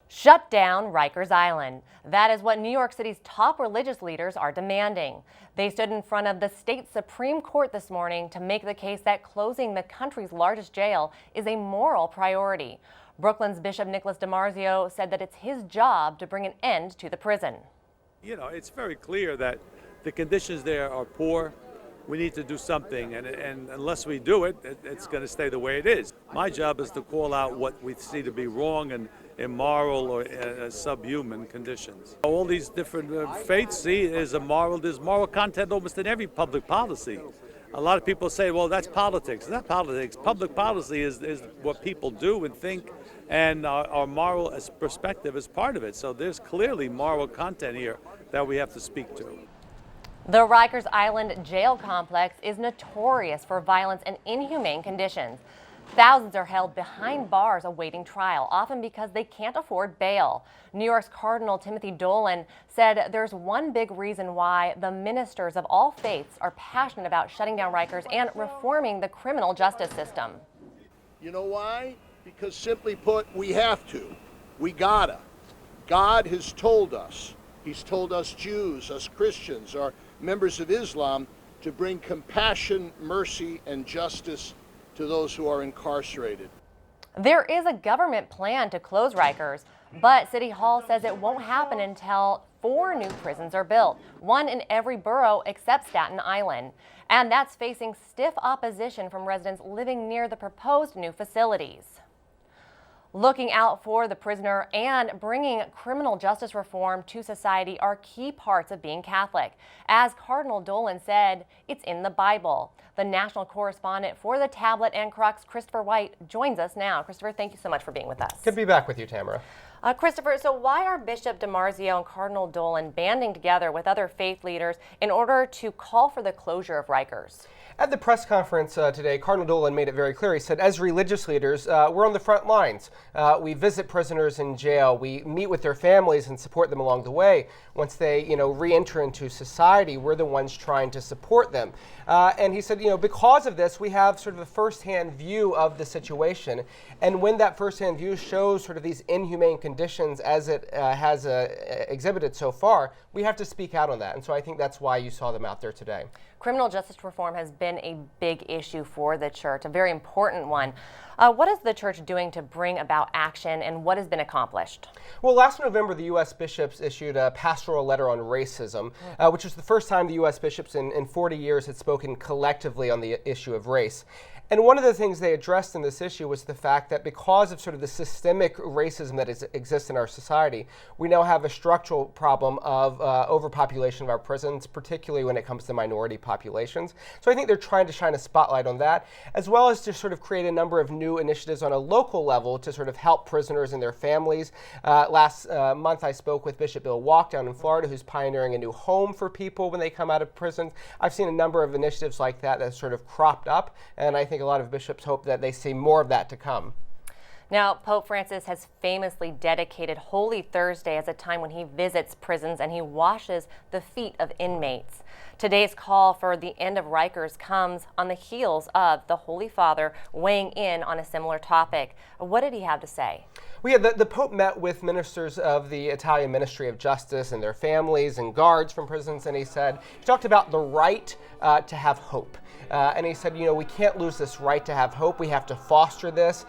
Shut down Rikers Island. That is what New York City's top religious leaders are demanding. They stood in front of the state Supreme Court this morning to make the case that closing the country's largest jail is a moral priority. Brooklyn's Bishop Nicholas DiMarzio said that it's his job to bring an end to the prison. You know, it's very clear that the conditions there are poor. We need to do something, and unless we do it, it's going to stay the way it is. My job is to call out what we see to be wrong and immoral or subhuman conditions. All these different faiths see there's moral content almost in every public policy. A lot of people say, well, that's politics. It's not politics. Public policy is what people do and think, and our moral perspective is part of it. So there's clearly moral content here that we have to speak to. The Rikers Island jail complex is notorious for violence and inhumane conditions. Thousands are held behind bars awaiting trial, often because they can't afford bail. New York's Cardinal Timothy Dolan said there's one big reason why the ministers of all faiths are passionate about shutting down Rikers and reforming the criminal justice system. You know why? Because simply put, we have to. We gotta. God has told us. He's told us Jews, us Christians, our members of Islam, to bring compassion, mercy, and justice to those who are incarcerated. There is a government plan to close Rikers, but City Hall says it won't happen until 4 new prisons are built, one in every borough except Staten Island. And that's facing stiff opposition from residents living near the proposed new facilities. Looking out for the prisoner and bringing criminal justice reform to society are key parts of being Catholic. As Cardinal Dolan said, it's in the Bible. The national correspondent for the Tablet and Crux, Christopher White, joins us now. Christopher, thank you so much for being with us. Good to be back with you, Tamara. Christopher, so why are Bishop DiMarzio and Cardinal Dolan banding together with other faith leaders in order to call for the closure of Rikers? At the press conference today, Cardinal Dolan made it very clear. He said, as religious leaders, we're on the front lines. We visit prisoners in jail. We meet with their families and support them along the way. Once they, re-enter into society, we're the ones trying to support them. And he said, because of this, we have sort of a first-hand view of the situation. And when that first-hand view shows sort of these inhumane conditions as it has exhibited so far, we have to speak out on that. And so I think that's why you saw them out there today. Criminal justice reform has been a big issue for the church, a very important one. What is the church doing to bring about action, and what has been accomplished? Well, last November, the U.S. bishops issued a pastoral letter on racism, which was the first time the U.S. bishops in 40 years had spoken collectively on the issue of race. And one of the things they addressed in this issue was the fact that because of sort of the systemic racism that exists in our society, we now have a structural problem of overpopulation of our prisons, particularly when it comes to minority populations. So I think they're trying to shine a spotlight on that, as well as to sort of create a number of new initiatives on a local level to sort of help prisoners and their families. Last month I spoke with Bishop Bill Walk down in Florida, who's pioneering a new home for people when they come out of prison. I've seen a number of initiatives like that that sort of cropped up, and I think a lot of bishops hope that they see more of that to come. Now, Pope Francis has famously dedicated Holy Thursday as a time when he visits prisons and he washes the feet of inmates. Today's call for the end of Rikers comes on the heels of the Holy Father weighing in on a similar topic. What did he have to say? Well, yeah, the Pope met with ministers of the Italian Ministry of Justice and their families and guards from prisons, and he talked about the right to have hope. And he said, we can't lose this right to have hope. We have to foster this.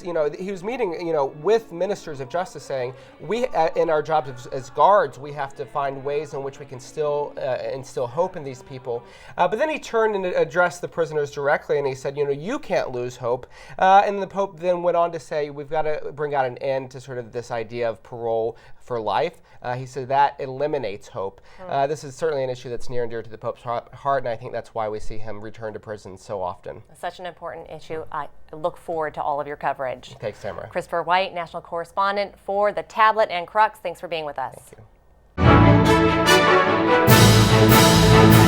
He was meeting, with ministers of justice, saying, we, in our jobs as guards, we have to find ways in which we can still instill hope in these people. But then he turned and addressed the prisoners directly, and he said, you can't lose hope. And the Pope then went on to say, we've got to bring out an end to sort of this idea of parole for life. He said that eliminates hope. This is certainly an issue that's near and dear to the Pope's heart, and I think that's why we see him return to prison so often. Such an important issue. I look forward to all of your coverage. Thanks, Tamara. Christopher White, national correspondent for the Tablet and Crux. Thanks for being with us. Thank you.